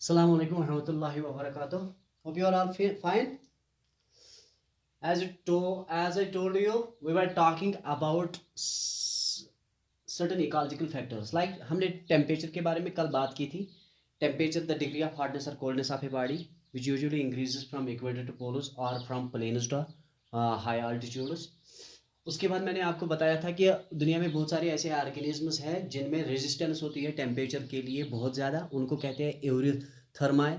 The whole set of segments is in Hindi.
Assalamu alaikum warahmatullahi wabarakatuh. Hope you are all fine. As I told you, we were talking about certain ecological factors. Like हमने temperature के बारे में कल बात की थी. Temperature, the degree of hotness or coldness of a body, which usually increases from equator to poles or from plains to high altitudes. उसके बाद मैंने आपको बताया था कि दुनिया में बहुत सारे ऐसे ऑर्गेनिजम्स हैं जिनमें रेजिस्टेंस होती है टेम्परेचर के लिए बहुत ज़्यादा, उनको कहते हैं एवरिथर्माई,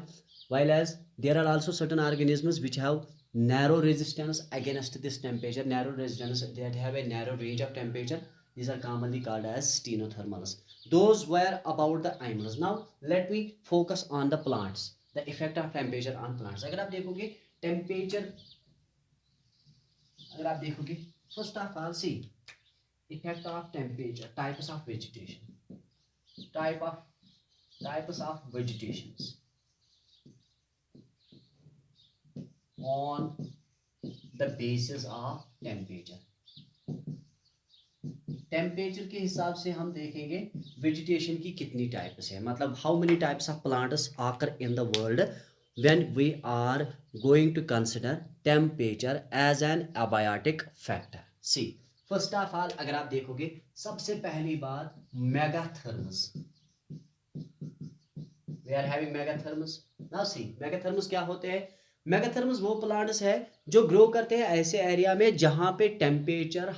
while as there are also certain organisms which have narrow resistance against this temperature, narrow resistance, that have a narrow range of temperature. These are commonly called as stenothermals. Those were about the animals. Now let me focus on the plants, the effect of temperature on plants. अगर आप देखोगे temperature, अगर आप देखोगे first of all, see effect of temperature, types of vegetation, types of vegetations on the basis of temperature. Temperature के हिसाब से हम देखेंगे वेजिटेशन की कितनी टाइप्स है, मतलब how many types of plants आकर in the world when we are going to consider temperature as an abiotic factor. See first of all, अगर आप देखोगे सबसे पहली बात megatherms. We are having megatherms. Now see megatherms क्या होते हैं. मेगाथर्मस वो प्लांट्स है जो ग्रो करते हैं ऐसे एरिया में जहां पे टेम्परेचर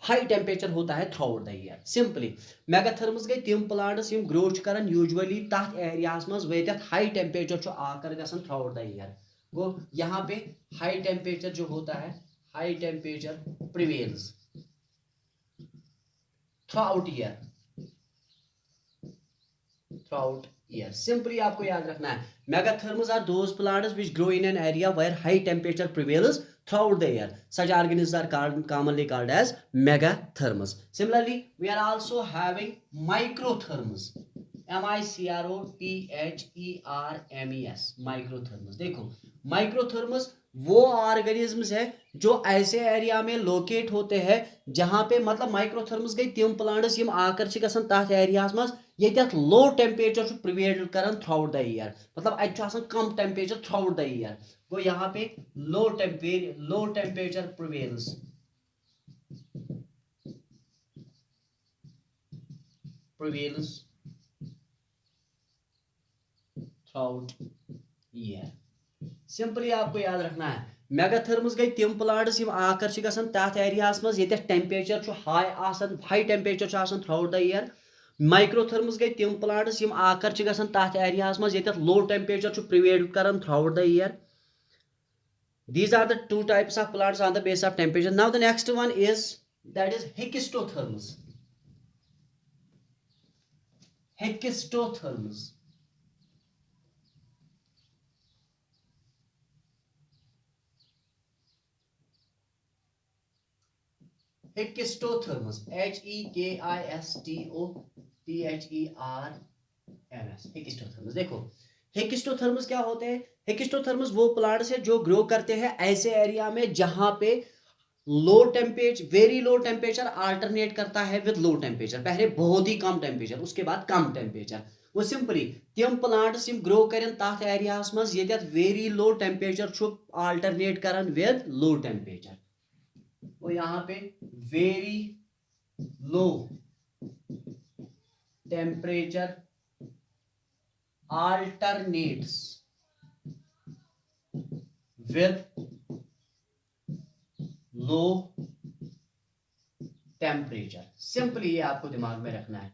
हाई टेम्परेचर होता है throughout the year. Simply megatherms गई तिम प्लांट्स यम ग्रो करन यूजुअली तथ एरियास मज वेत हाई टेम्परेचर आकर गसन थ्रू आउट द ईयर. गो यहाँ पे हाई टेम्परेचर जो होता है, high temperature prevails throughout year, throughout year. Simply आपको याद रखना है megatherms are those plants which grow in an area where high temperature prevails throughout the year. Such organisms are commonly called as megatherms. Similarly, we are also having microtherms. MICROTHERMES. माइक्रोथर्मस. देखो माइक्रोथर्मस वो ऑर्गेनिजम्स है जो ऐसे एरिया में लोकेट होते हैं जहां पे, मतलब माइक्रोथर्मस गई तिम प्लांट्स यम आकर छ गसन तथ एरियास मज येत लो टेम्परेचर प्रिवेल करन थ्रू आउट द ईयर, मतलब अत कम temperature throughout the year. गो यहाँ पे low temperature prevails, throughout year. Simply आपको याद रखना है मेगाथर्म्स गई तिम प्लांट्स यम आकर छ गसन तथ एरियास मज येत टेम्परेचर हाई आसन, हाई टेम्परेचर आसन थ्रू आउट द ईयर. माइक्रोथर्म्स गई तिम प्लांट्स यम आकर छ गसन तथ एरियास मज येत लो टेम्परेचर प्रिवेल करन throughout the year. These are the two types of plants on the base of temperature. Now the next one is, that is hekistotherms. Hekistotherms. Hekistotherms. HEKISTOTHERMS. Hekistotherms. देखो हेकिस्टोथर्मस क्या होते हैं. हेकिस्टोथर्मस वो प्लांट्स है जो ग्रो करते हैं ऐसे एरिया में जहां पे low temperature, very low temperature alternate करता है विद लो टेम्परेचर. पहले बहुत ही कम टेम्परेचर, उसके बाद कम टेम्परेचर. वो सिंपली तिम प्लांट्स यम ग्रो करन तथ एरियास मज येत वेरी लो टेम्परेचर छु अल्टरनेट करन विद लो टेम्परेचर. वो यहाँ पे very low temperature alternates with low temperature. Simply ये आपको दिमाग में रखना है.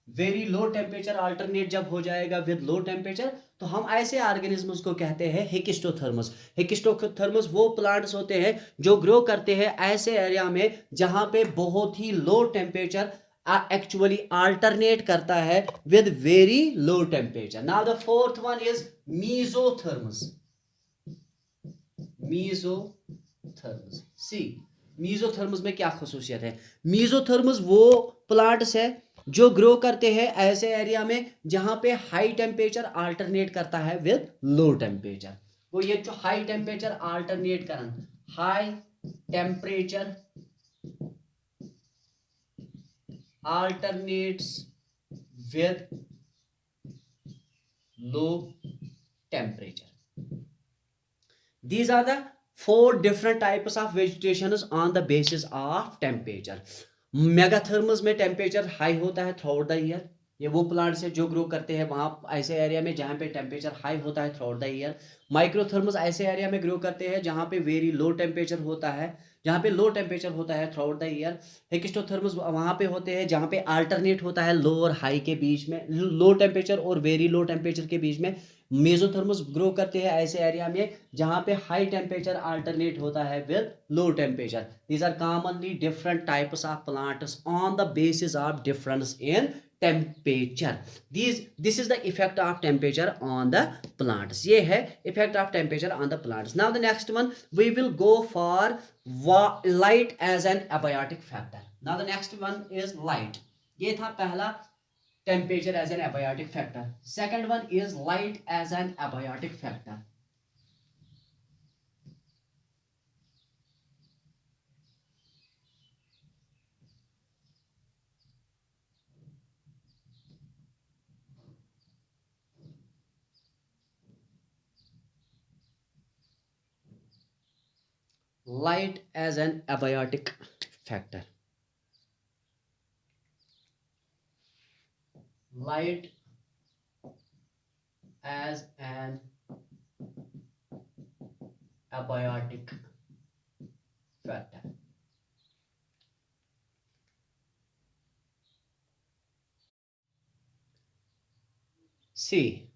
वेरी लो टेम्परेचर अल्टरनेट जब हो जाएगा विद लो टेम्परेचर तो हम ऐसे ऑर्गेनिजम्स को कहते हैं हेकिस्टोथर्मस. हेकिस्टोथर्मस वो प्लांट्स होते हैं जो ग्रो करते हैं ऐसे एरिया में जहां पे बहुत ही लो टेम्परेचर actually alternate करता है with very low temperature. Now the fourth one is mesotherms. Mesotherms. See, mesotherms में क्या खसूसियत है. mesotherms वो प्लांट्स है जो ग्रो करते हैं ऐसे एरिया में जहां पे हाई टेम्परेचर अल्टरनेट करता है विद लो टेम्परेचर. वो ये जो हाई टेम्परेचर अल्टरनेट करन, high temperature alternates with low temperature. These are the 4 different types of vegetations on the basis of temperature. मेगाथर्मस में टेम्परेचर हाई होता है थ्रू आउट द ईयर, ये वो प्लांट्स है जो ग्रो करते हैं वहां ऐसे एरिया में जहाँ पे टेम्परेचर हाई होता है थ्रू आउट द ईयर. माइक्रोथर्मस ऐसे एरिया में ग्रो करते हैं जहाँ पे वेरी लो टेम्परेचर होता है, जहाँ पे लो टेम्परेचर होता है थ्रू आउट द ईयर. हेक्स्टोथर्मस वहाँ पे होते हैं जहाँ पे अल्टरनेट होता है लो और हाई के बीच में, लो टेम्परेचर और वेरी लो टेम्परेचर के बीच में. मेसोथर्मस ग्रो करते हैं ऐसे एरिया में जहाँ पे हाई टेम्परेचर अल्टरनेट होता है with low temperature. These are commonly different types of plants on the basis of difference in temperature. This is the effect of temperature on the plants. ये है effect of temperature on the plants. Now the next one we will go for light as an abiotic factor. Now the next one is light. ये था पहला, temperature as an abiotic factor. Second one is light as an abiotic factor. Light as an abiotic factor. Light as an abiotic factor. See,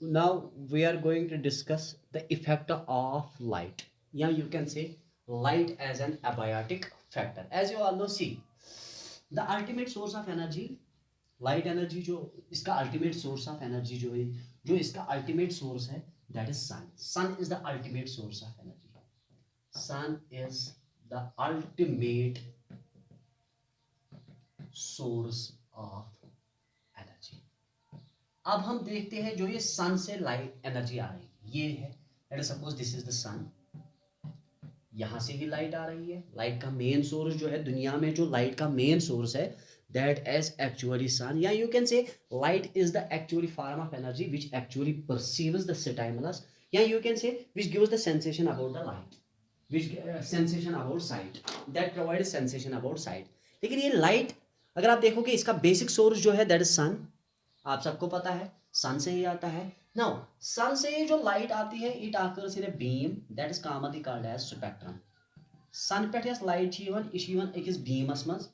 now we are going to discuss the effect of light. Yeah, you can say light as an abiotic factor. As you all know, see, the ultimate source of energy, light energy जो इसका ultimate source of energy जो है, जो इसका ultimate source है, that is sun. Sun is the ultimate source of energy. Sun is the ultimate source of energy. अब हम देखते हैं जो ये सन से लाइट एनर्जी आ रही है, ये है, let us suppose this is the sun. यहां से ही लाइट आ रही है. लाइट का मेन सोर्स जो है दुनिया में, जो लाइट का मेन सोर्स है, that is actually sun. Yeah, you can say light is the actually form of energy which actually perceives the stimulus. Yeah, you can say which gives the sensation about the light, which sensation about sight, that provides sensation about sight. लेकिन ये लाइट अगर आप देखोगे इसका बेसिक सोर्स जो है दैट इज सन. आप सबको पता है सन से ही आता है. नाउ सन से ये जो लाइट आती है it occurs in a beam that is commonly called as spectrum. Sun पे लाइट यह अकिस बीमस मज,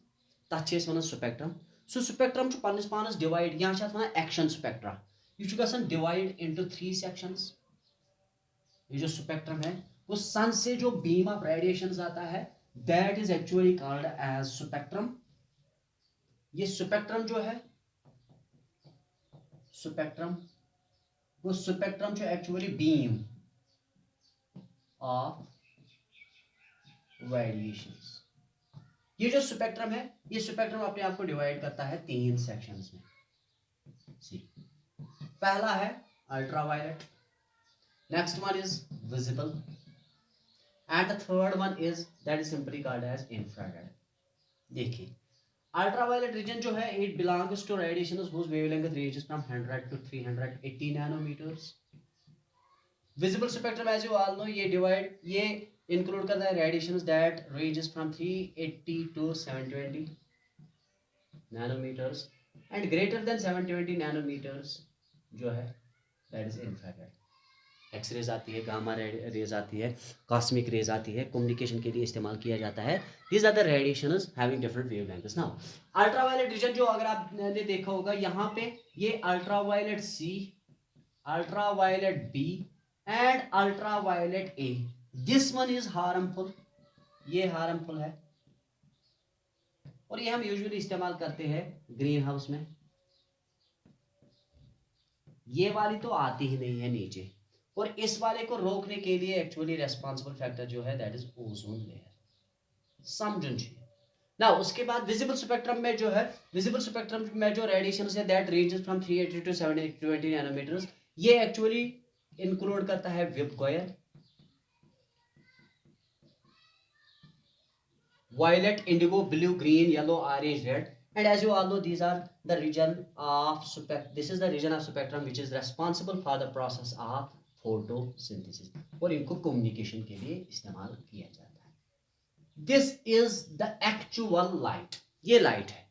तथ वन स्पेक्ट्रम. सो स्पेक्ट्रम पन्नस पानस डिवाइड, यहाँ वन एक्शन स्पेक्ट्रा. यह गसन डिवाइड इनटू 3 सेक्शंस. ये जो स्पेक्ट्रम है वो सन से जो बीम ऑफ रेडिएशन आता है that is actually called as spectrum. ये स्पेक्ट्रम जो है, स्पेक्ट्रम, वो स्पेक्ट्रम जो एक्चुअली बीम ऑफ रेडिएशंस. ये जो स्पेक्ट्रम है, ये स्पेक्ट्रम अपने आप को डिवाइड करता है 3 सेक्शंस में. सी, पहला है ultraviolet, next one is visible, and the third one is that is simply called as infrared. देखिए ultraviolet region जो है it belongs to radiations whose wavelength ranges from 100 to 380 nanometers. visible spectrum as you all know ये include करता है radiations that ranges from 380 to 720 nanometers, and greater than 720 nanometers जो है that is infrared. एक्सरेज आती है, गामा रेज आती है, कॉस्मिक रेज आती है, कम्युनिकेशन के लिए इस्तेमाल किया जाता है. These are the radiations having different wavelengths. Now ultraviolet region जो अगर आपने देखा होगा यहाँ पे ये ultraviolet C, ultraviolet B and ultraviolet A. This one is harmful, ये हार्मफुल है और ये हम यूजुअली इस्तेमाल करते हैं ग्रीन हाउस में. ये वाली तो आती ही नहीं है नीचे, और इस वाले को रोकने के लिए एक्चुअली रेस्पॉन्सिबल फैक्टर जो है दैट इज ओजोन लेयर. समझन चाहिए ना. उसके बाद विजिबल स्पेक्ट्रम में जो है, विजिबल स्पेक्ट्रम में जो रेडिएशन है that ranges from 380 to 720 nanometres. ये एक्चुअली इंक्लूड करता है VIBGYOR, violet, indigo, blue, green, yellow, orange, red. And as you all know, these are the region of this is the region of spectrum which is responsible for the process of photosynthesis. और इनको communication के लिए इस्तेमाल किया जाता है. This is the actual light. ये light है.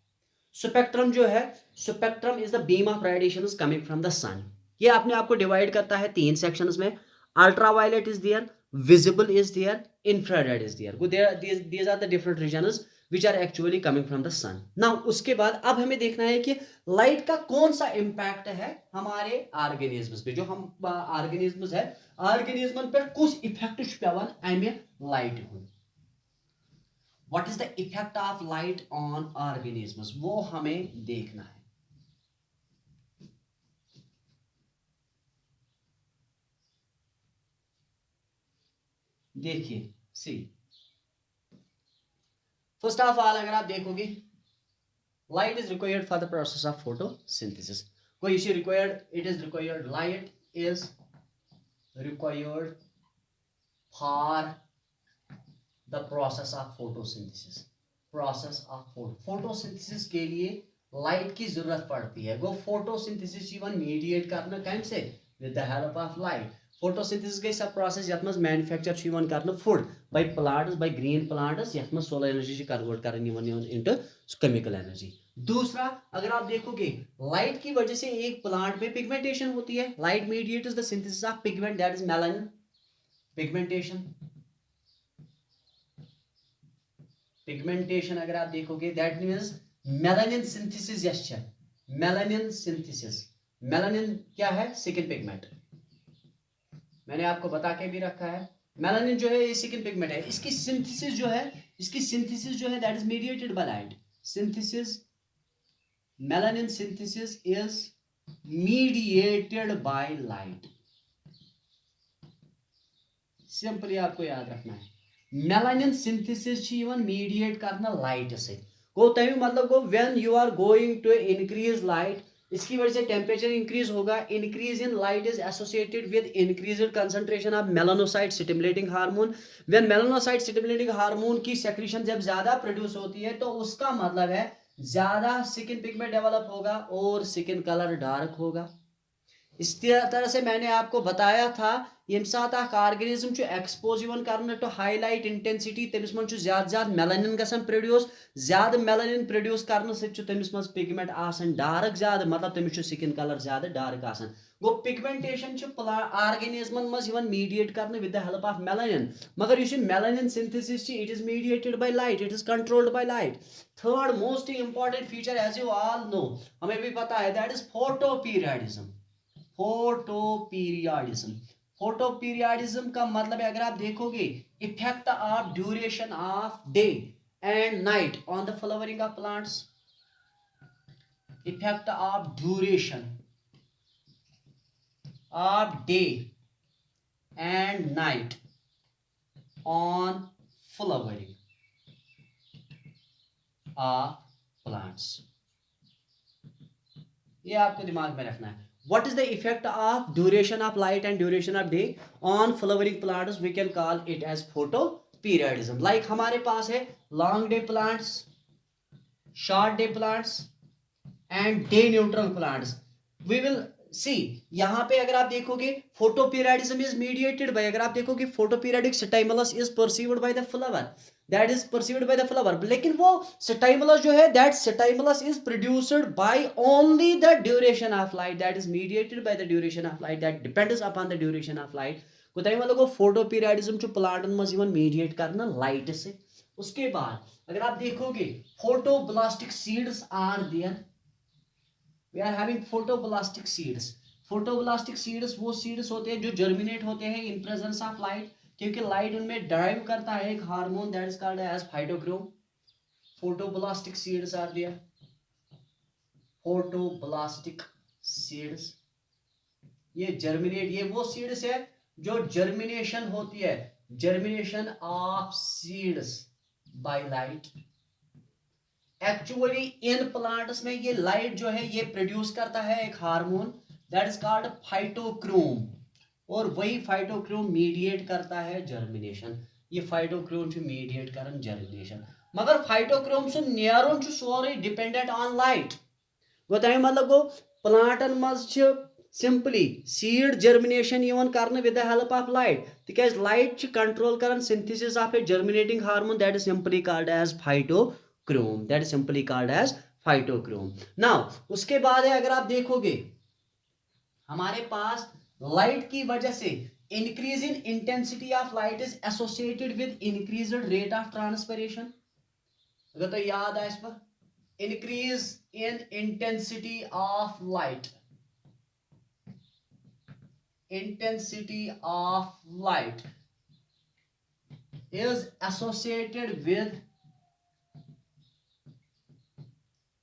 Spectrum जो है, spectrum is the beam of radiations coming from the sun. ये अपने आप को डिवाइड करता है 3 सेक्शंस में. Ultraviolet is there, visible is there, infrared is there. These are the different regions which are actually coming from the sun. Now उसके बाद अब हमें देखना है कि लाइट का कौन सा इम्पैक्ट है हमारे ऑर्गेनिज्म्स पे. जो हम ऑर्गेनिज्म्स है, ऑर्गेनिज्म पे कुछ इफेक्ट पेवन अमे लाइट हूं. What is the effect of light on organisms, वो हमें देखना है. देखिए, सी फर्स्ट ऑफ ऑल अगर आप देखोगे, light is required for the process of photosynthesis. कोई issue required, it is required, light is required for the process of photosynthesis. Process of photosynthesis के लिए लाइट की जरूरत पड़ती है. वो फोटोसिंथेसिस इवन मीडिएट करना कम से with the help of light. Photosynthesis गई सब प्रोसेस यत मज मैन्युफैक्चर करना food by plants, by green plants, यत मज सोलर एनर्जी कन्वर्ट कर इनटू केमिकल एनर्जी. दूसरा, अगर आप देखोगे, लाइट की वजह से एक प्लांट में पिगमेंटेशन होती है. Light mediates the synthesis of pigment, that is melanin. Pigmentation अगर आप देखोगे, that means melanin synthesis. Yes, melanin synthesis. Melanin क्या है? Skin pigment. मैंने आपको बता के भी रखा है. मेलानिन जो है ये स्किन पिगमेंट है. इसकी सिंथेसिस जो है that is mediated by light. Synthesis, melanin synthesis is mediated by light. Simply आपको याद रखना है, मेलानिन सिंथेसिस मीडिएट करना लाइट से. गो तमें मतलब गो when you are going to increase light, इसकी वजह से टेम्परेचर इंक्रीज होगा. Increase in light is associated with increased concentration of melanocyte stimulating hormone. When melanocyte stimulating hormone की सेक्रेशन जब ज्यादा प्रोड्यूस होती है, तो उसका मतलब है ज्यादा स्किन पिगमेंट डेवलप होगा और स्किन कलर डार्क होगा. इस तरह से मैंने आपको बताया था, ये साथ ऑर्गेनिज्म एक्सपोज कर टू हाई लाइट इंटेंसिटी, तमिस मन ज्यादा मेलानिन गसन प्रोड्यूस. ज्यादा मेलानिन प्रोड्यूस करने से तमिस मज पिगमेंट आसन डार्क ज्यादा, मतलब तमिस स्किन कलर ज्यादा डार्क आसन. गो पिगमेंटेशन ऑर्गेनिज्मन मज मीडिएट करने with the help of melanin. मगर ये melanin synthesis it is mediated by light, it is controlled by light. Third most important feature, as you all know, हमें भी पता है, that is photoperiodism. Photoperiodism. Photoperiodism का मतलब है, अगर आप देखोगे, effect of duration of day and night on the flowering of plants. Effect of duration of day and night on flowering of plants. ये आपको दिमाग में रखना है. What is the effect of duration of light and duration of day on flowering plants? We can call it as photoperiodism. Like हमारे पास है long day plants, short day plants and day neutral plants. We will see यहाँ पे अगर आप देखोगे, photoperiodism is mediated by, अगर आप देखोगे, photoperiodic stimulus is perceived by the flower. That is perceived by the flower. लेकिन वो stimulus जो है, that stimulus is produced by only the duration of light. That is mediated by the duration of light. That depends upon the duration of light. को तमें मतलब photoperiodism जो प्लांटन मज mediate करना लाइट से. उसके बाद अगर आप देखोगे, photoblastic seeds are there. We are having photoblastic seeds. photoblastic seeds वो seeds होते हैं जो germinate होते हैं in presence of light, क्योंकि लाइट उनमें ड्राइव करता है एक hormone, that is called as phytochrome. Photoblastic seeds are there. Photoblastic seeds, ये जर्मिनेट, ये वो सीड्स है जो जर्मिनेशन होती है, germination of seeds by light. Actually in plants में ये लाइट जो है ये प्रोड्यूस करता है एक hormone, that is called phytochrome. और वही फाइटोक्रोम मीडिएट करता है जर्मिनेशन. ये फाइटोक्रोम जो मीडिएट करन जर्मिनेशन. मगर फाइटोक्रोम सु नेरुन सोरे डिपेंडेंट ऑन लाइट गो तमें मतलब गो प्लांटन मज सिंपली सीड जर्मिनेशन करने with the help of light तिकाज लाइट कंट्रोल कर synthesis of a germinating hormone that is simply called as phytochrome that is simply called as phytochrome now उसके बाद है अगर आप देखोगे हमारे पास लाइट की वजह से increase in intensity of light is associated with increased rate of transpiration अगर तो याद है इस पर increase in intensity of light is associated with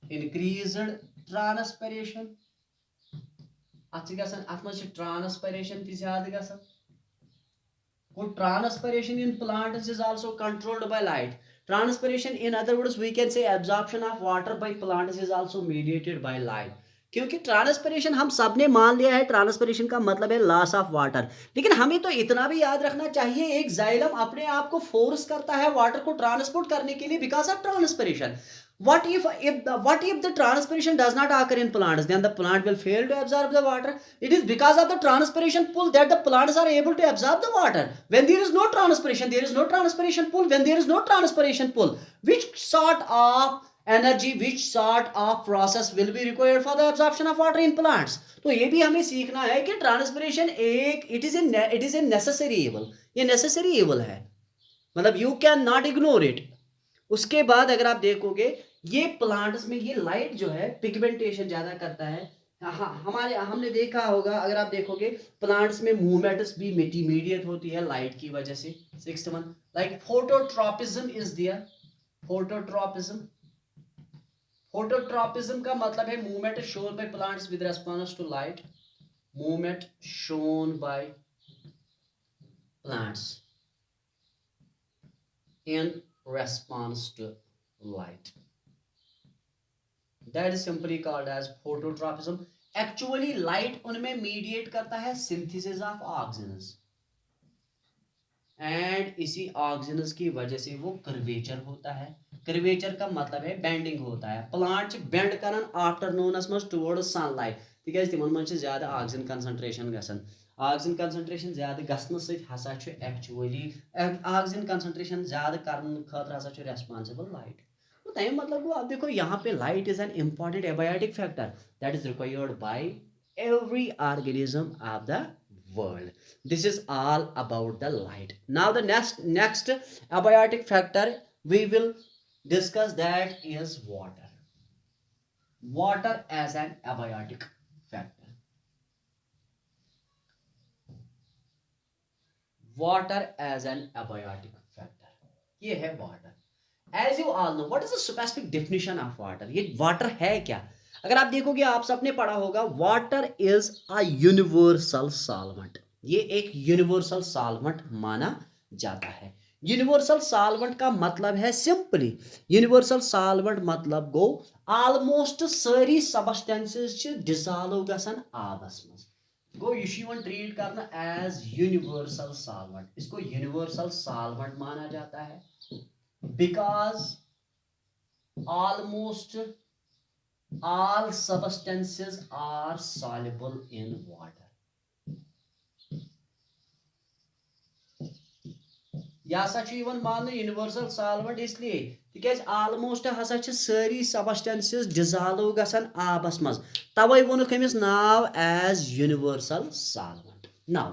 increased transpiration transpiration transpiration in plants is also controlled by light. Transpiration, in other words, we can say absorption of water by plants is also mediated by light. क्योंकि ट्रांसपिरेशन हम सब ने मान लिया है ट्रांसपिरेशन का मतलब है लॉस ऑफ वाटर, लेकिन हमें तो इतना भी याद रखना चाहिए एक जाइलम अपने आप को फोर्स करता है वाटर को ट्रांसपोर्ट करने के लिए because of transpiration. What if the transpiration does not occur in plants? Then the plant will fail to absorb the water. It is because of the transpiration pull that the plants are able to absorb the water. When there is no transpiration, there is no transpiration pull. When there is no transpiration pull, which sort of energy, which sort of process will be required for the absorption of water in plants? तो ये भी हमें सीखना है कि ट्रांसपिरेशन एक it is a necessary evil. ये necessary evil है, मतलब you can not ignore it. उसके बाद अगर आप देखोगे ये प्लांट्स में ये लाइट जो है पिगमेंटेशन ज्यादा करता है. हमारे हमने देखा होगा अगर आप देखोगे प्लांट्स में मूवमेंट्स भी मीडिएट होती है लाइट की वजह से. 6th one like phototropism is there. Phototropism का मतलब है movement shown by plants with response to light. Movement shown by plants in response to light, that is simply called as phototropism. Actually light उनमें mediate करता है synthesis of oxygens and इसी oxygens की वजह से वो curvature होता है. curvature का मतलब है bending होता है. plant bend करन afternoonस मज towards sunlight तिकाज तिमन मज ज्यादा oxygen concentration गसन. ऑक्सीजन कंसंट्रेशन ज्यादा गसन सहित हसा छु एक्चुअली ऑक्सीजन कंसंट्रेशन ज्यादा करने खतर हसा छु रेस्पॉन्सिबल लाइट. तो तय मतलब को आप देखो यहाँ पे light is an important abiotic factor that is required by every organism of the world. This is all about the light. Now the next abiotic factor we will discuss, that is water. Water as an abiotic factor. Water as an abiotic factor. ये है water. As you all know, what is the specific definition of water? ये water है क्या? अगर आप देखोगे आप सबने पढ़ा होगा water is a universal solvent. ये एक universal solvent माना जाता है. यूनिवर्सल सॉल्वेंट का मतलब है सिंपली यूनिवर्सल सॉल्वेंट मतलब गो ऑलमोस्ट सारी सबस्टेंसेस डिसॉल्व गसन आबस मज गो यह ट्रीट करना एज यूनिवर्सल सॉल्वेंट. इसको यूनिवर्सल सॉल्वेंट माना जाता है because almost all substances are soluble in water. यह हसा मानने यूनिवर्सल सॉल्वेंट इसलिए तिकाज ऑलमोस्ट हसा सारी सबस्टेंसेस डिसॉल्व गसन आबस मज तवे वोनुक अमिस नाव एज यूनिवर्सल सॉल्वेंट. नाउ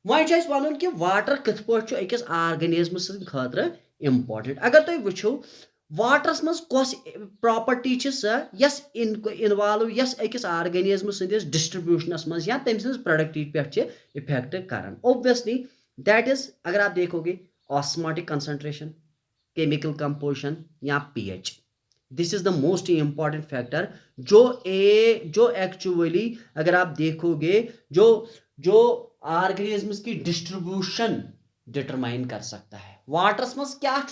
वह वन कि वाटर कथ पे अकिस ऑर्गेनिज्म खतर इंपॉर्टेंट. अगर तुम वो वाटरस मज कस प्रॉपर्टी यस इन्वॉल्व यस अकिस ऑर्गेनिज्म सदिस डिस्ट्रीब्यूशनस मज या तम सज प्रोडक्टिविटी पे इफेक्ट करान. ऑब्वियसली दैट इज अगर आप देखोगे ऑस्मोटिक कंसंट्रेशन, केमिकल कंपोजिशन या pH. This is the most important factor जो एक्चुअली अगर आप देखोगे जो ऑर्गेनिज्म्स की डिस्ट्रीब्यूशन डिटरमाइन कर सकता है. वाटरस मज क्या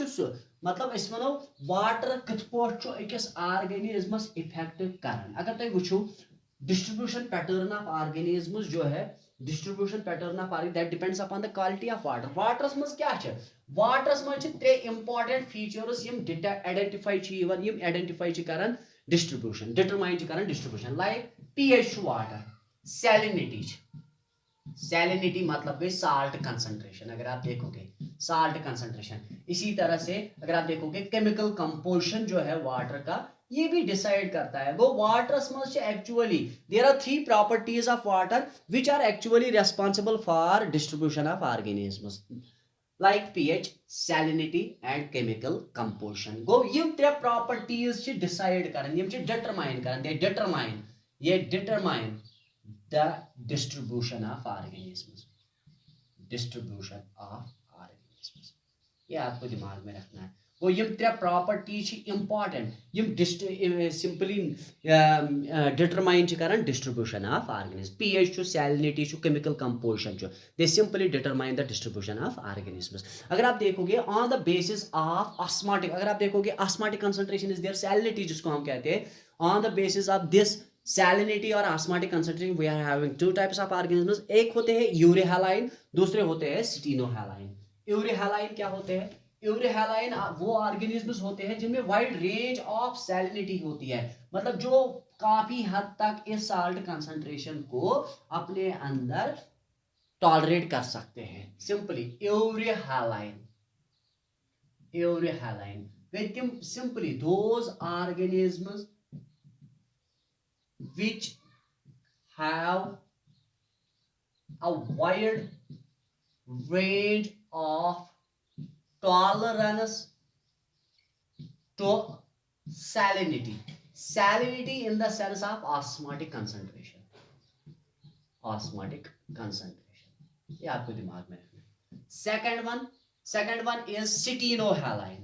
मतलब इस वनो वाटर कथ पे अकिस ऑर्गेनिज्मस इफेक्ट करान. अगर तुम वो डिस्ट्रीब्यूशन पैटर्न ऑफ ऑर्गेनिज्म्स जो है distribution pattern of RE that depends upon the quality of water. Water's mans kya chhe? Water's mans chhe three important features yim identify chi even yim identify chi karan distribution, determine chi karan distribution. Like pH water, salinity. Salinity मतलब गई salt concentration. अगर आप देखोगे salt concentration, इसी तरह से अगर आप देखोगे chemical composition जो है water का ये भी डिसाइड करता है. वो वाटर में actually there are three properties of water which are actually responsible for distribution of organisms like pH, salinity and chemical composition. गो यम त्रे प्रॉपर्टीज च डिसाइड करन, यम च डिटरमाइन करन, ये determine the distribution of organisms. Distribution of organisms ये आपको दिमाग में रखना है. वो यम त्रे प्रॉपर्टीज इंपॉर्टेंट यम सिंपली डिटरमाइन करन डिस्ट्रीब्यूशन ऑफ ऑर्गेनिज्म. पीएच छु, सैलिनिटी छु, केमिकल कंपोजिशन छु, they simply determine the distribution of organisms. अगर आप देखोगे on the basis of osmotic, अगर आप देखोगे osmotic concentration is there, salinity जिसको हम कहते हैं, on the basis of this salinity और osmotic concentration we are having two types of organisms. एक होते हैं यूरिहालाइन, दूसरे होते हैं सिटिनोहालाइन. यूरिहालाइन क्या होते हैं? यूरिहालाइन वो ऑर्गेनिजम्स होते हैं जिनमें वाइड रेंज ऑफ सैलिनिटी होती है, मतलब जो काफी हद तक इस साल्ट कंसंट्रेशन को अपने अंदर टॉलरेट कर सकते हैं. Simply euryhaline simply those organisms which have a wide range of tolerance to salinity in the sense of osmotic concentration. ये आपको दिमाग में रखना है. second one is सिटिनोहैलाइन.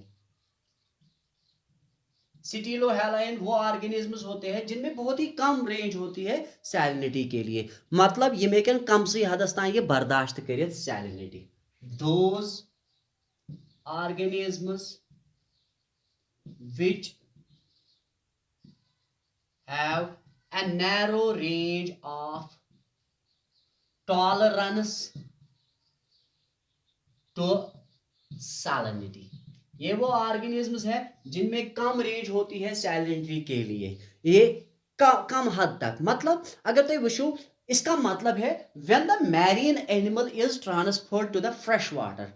सिटिनोहैलाइन वो ऑर्गेनिजम्स होते हैं जिनमें बहुत ही कम रेंज होती है सैलिनिटी के लिए, मतलब ये में कम से हदस तान ये बर्दाश्त करित salinity. Those organisms which have a narrow range of tolerance to salinity. ये वो ऑर्गेनिजम्स है जिनमें कम रेंज होती है सैलिनिटी के लिए, ये कम हद तक. मतलब अगर तो वुचो इसका मतलब है when the marine animal is transferred to the fresh water,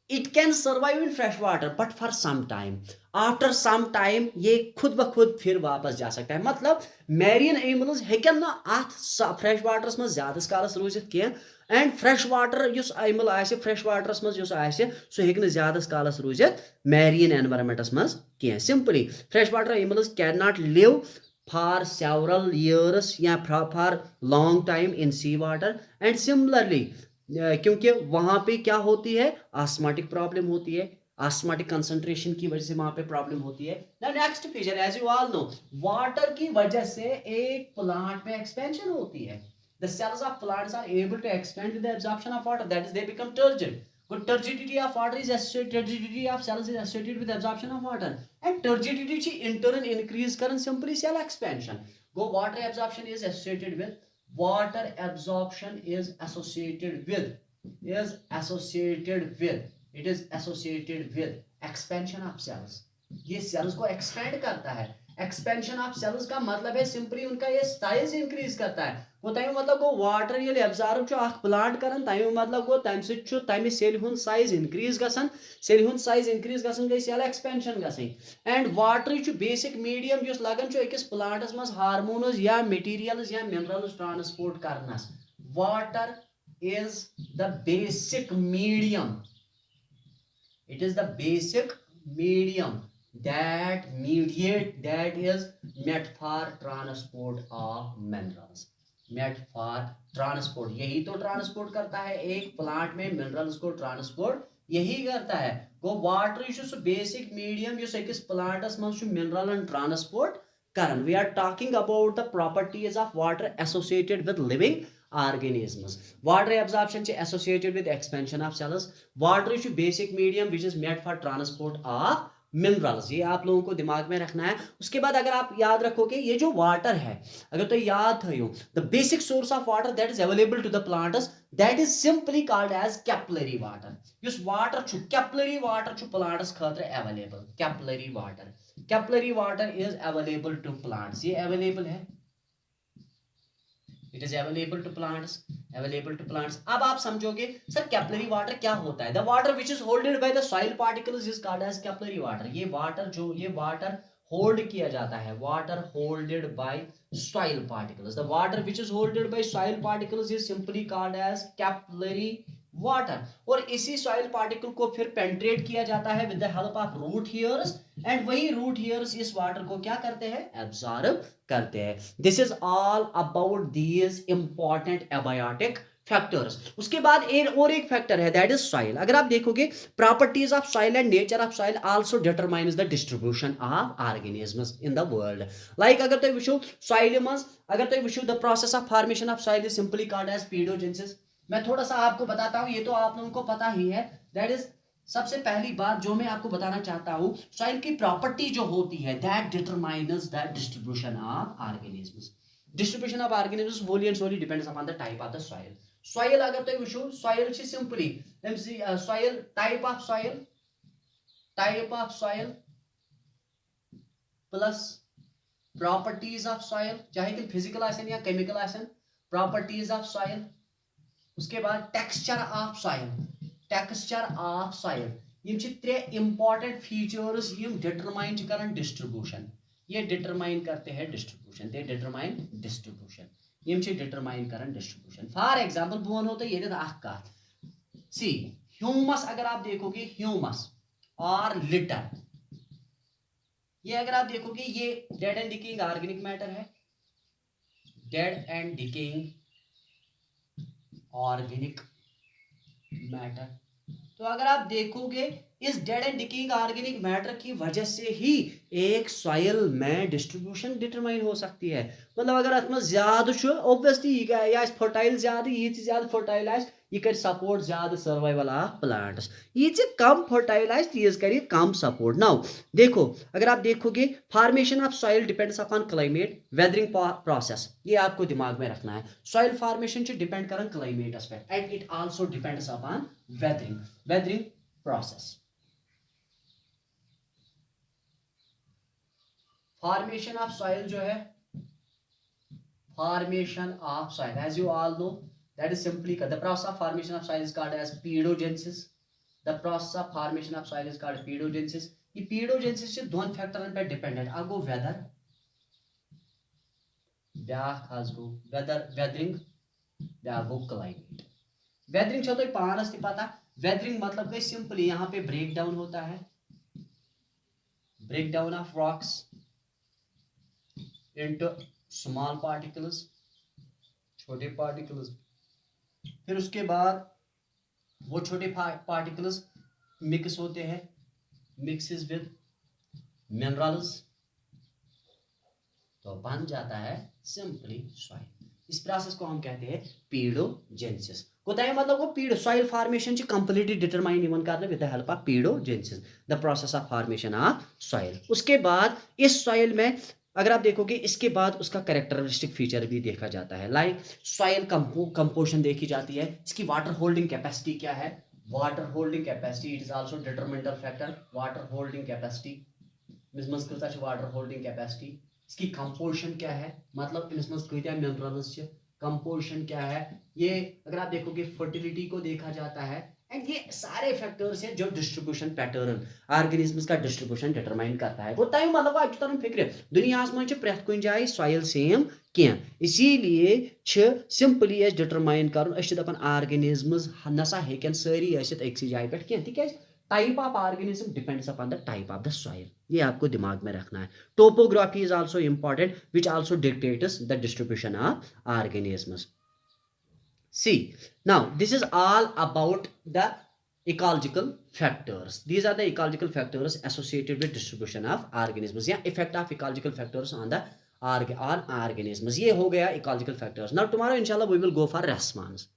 it can survive in fresh water but for some time. After some time ये खुद ब खुद फिर वापस जा सकता है. मतलब marine animals हेकन ना आथ fresh waters में ज़्यादा कालस रोजित किया, and fresh water use animal आसे fresh waters में युस आसे सो हेकन ज़्यादा कालस रोजित marine environments में किया. Simply fresh water animals cannot live for several years या for long time in sea water, and similarly क्योंकि वहां पे क्या होती है, आस्माटिक प्रॉब्लम होती है, आस्माटिक कंसंट्रेशन की वजह से वहां पे प्रॉब्लम होती है. Next feature as you all know, water की वजह से एक प्लांट में एक्सपेंशन होती है. The cells of plants are able to expand with the absorption of water, that is they become turgid. Good turgidity of water is associated, turgidity of cells is associated with absorption of water, and turgidity in turn increase current simply cell expansion. Go water absorption is associated with expansion of cells. ये सेल्स को एक्सपेंड करता है. एक्सपेंशन ऑफ सेल्स का मतलब है सिंपली उनका ये साइज इंक्रीज करता है. वो तमें मतलब गो वाटर ये एब्जॉर्ब जो अख प्लांट करन तमें मतलब गो तम सु तमें सेल हुंद साइज इंक्रीज गसन. सेल हुंद साइज इंक्रीज गसन गई सेल एक्सपेंशन गसन. एंड वाटर जो बेसिक मीडियम जो लगन जो अकिस प्लांटस मज हार्मोन्स या मटेरियल्स या मिनरल्स ट्रांसपोर्ट करनस. Water is the basic medium. It is the basic medium that is met for transport of minerals. Met for transport, यही तो ट्रांसपोर्ट करता है एक प्लांट में मिनरल्स को. ट्रांसपोर्ट यही करता है. गो वाटर यह बेसिक मीडियम जो अकिस प्लांटस मज मिनरल ट्रांसपोर्ट करन. We are talking about the properties of water associated with living organisms. Water absorption is associated with expansion of cells. Water is basic medium which is made for transport of minerals, ये आप लोगों को दिमाग में रखना है। उसके बाद अगर आप याद रखोगे ये जो वाटर है, अगर तो याद थो the basic source of water that is available to the plants that is simply called as capillary water. युस वाटर छु कैपिलरी वाटर छु प्लांट्स खातिर available, capillary water is available to plants, ये अवेलेबल है, it is available to plants, available to plants. अब आप समझोगे सर कैपिलरी वाटर क्या होता है। The water which is holded by the soil particles is called as capillary water. ये वाटर होल्ड किया जाता है, water holded by soil particles, the water which is holded by soil particles is simply called as capillary water. और इसी सॉइल पार्टिकल को फिर पेंट्रेट किया जाता है with the help of root hairs, and वही रूट हेयर्स इस वाटर को क्या करते हैं, एब्जॉर्ब करते हैं। This is all about these important abiotic factors. उसके बाद एक फैक्टर है दैट इज सॉइल। अगर आप देखोगे properties of soil and nature of soil also determines the distribution of organisms in the world. Like अगर तुम वुचो सॉइल मज, अगर तुम वुचो the process of formation of soil is simply called as pedogenesis. मैं थोड़ा सा आपको बताता हूं, ये तो आप लोगों को पता ही है। दैट इज सबसे पहली बात जो मैं आपको बताना चाहता हूं, सॉइल की प्रॉपर्टी जो होती है that determines the distribution of organisms. Distribution of organisms wholly and solely depends upon the type of the soil. Soil अगर तुम वुचो सॉइल छि simply soil type of soil plus properties of soil, चाहे कि फिजिकल आसन या केमिकल आसन, प्रॉपर्टीज ऑफ सॉइल। उसके बाद टेक्सचर ऑफ सॉइल, ये त्रे इंपॉर्टेंट फीचर्स यम डिटरमाइन करन डिस्ट्रीब्यूशन, ये डिटरमाइन करते हैं डिस्ट्रीब्यूशन, दे डिटरमाइन डिस्ट्रीब्यूशन, यम डिटरमाइन करन डिस्ट्रीब्यूशन। फॉर एग्जांपल बह वनो तो ये कत सी ह्यूमस, अगर आप देखोगे ह्यूमस और लिटर, ये अगर आप देखोगे ये dead and decaying organic matter है, dead and decaying organic matter. तो अगर आप देखोगे इस dead and decaying organic matter की वजह से ही एक सॉइल में डिस्ट्रीब्यूशन डिटरमाइन हो सकती है। मतलब अगर अत में ज्यादा ओब्वियसली यह फर्टाइल ज्यादा, ये ज्यादा फर्टाइल यह कर सपोर्ट ज्यादा सर्वाइवल ऑफ प्लांट्स, ये कम फर्टाइल तीज कर कम सपोर्ट। नाउ देखो अगर आप देखोगे formation of soil depends upon climate, weathering process, ये आपको दिमाग में रखना है। सॉइल फॉर्मेशन डिपेंड कर क्लाइमेटस पे and it also depends upon weathering process. Formation of soil जो है, formation of soil as you all know that is simply the process of formation of soil is called as pedogenesis. The process of formation of soil is called pedogenesis. ये pedogenesis से दोन फैक्टरन पे डिपेंडेंट, आ गो वेदर, ब्याख आज गो वेदरिंग, ब्याख गो क्लाइमेट। वेदरिंग छो तो पानस ती पता, वेदरिंग मतलब गई सिंपली यहाँ पे ब्रेक डाउन होता है, break down of rocks into small particles, छोटे पार्टिकल्स, फिर उसके बाद वो छोटे पार्टिकल्स मिक्स होते हैं, मिक्सेस विद मिनरल्स, तो बन जाता है सिंपली सॉइल। इस प्रोसेस को हम कहते हैं पीडोजेनेसिस। कोताय मतलब वो पीडो सॉइल फॉर्मेशन ची कंप्लीटली डिटरमाइन इवन करने with the help of paedogenesis, the process of formation of soil. उसके बाद इस सॉइल में अगर आप देखोगे इसके बाद उसका कैरेक्टरिस्टिक फीचर भी देखा जाता है, लाइक सॉइल कंपोजिशन देखी जाती है, इसकी वाटर होल्डिंग कैपेसिटी क्या है, water holding capacity it is also determinant factor, water holding capacity मिसमस करता है वाटर होल्डिंग कैपेसिटी, इसकी कंपोजिशन क्या है, मतलब मिसमस कईया मिनरल्स छ, कंपोजिशन क्या है, ये अगर आप देखोगे फर्टिलिटी को देखा जाता है, एंड ये सारे फैक्टर्स हैं जो डिस्ट्रीब्यूशन पैटर्न ऑर्गेनिजम्स का डिस्ट्रीब्यूशन डिटरमाइन करता है। वो तय मतलब आप तरन फिक्र दुनिया में प्रत कुछ जाए सॉइल सेम कह, इसीलिए सिंपली डिटरमाइन कर दपान ऑर्गेनिजम्स नसा हेकन सारी अक्सी जाए पे कह, तिक type of organism depends upon the type of the soil, ये आपको दिमाग में रखना है। Topography is also important which also dictates the distribution of organisms. See, now this is all about the ecological factors. These are the ecological factors associated with distribution of organisms या effect of ecological factors on the on organisms. ये हो गया ecological factors. Now tomorrow inshallah we will go for response.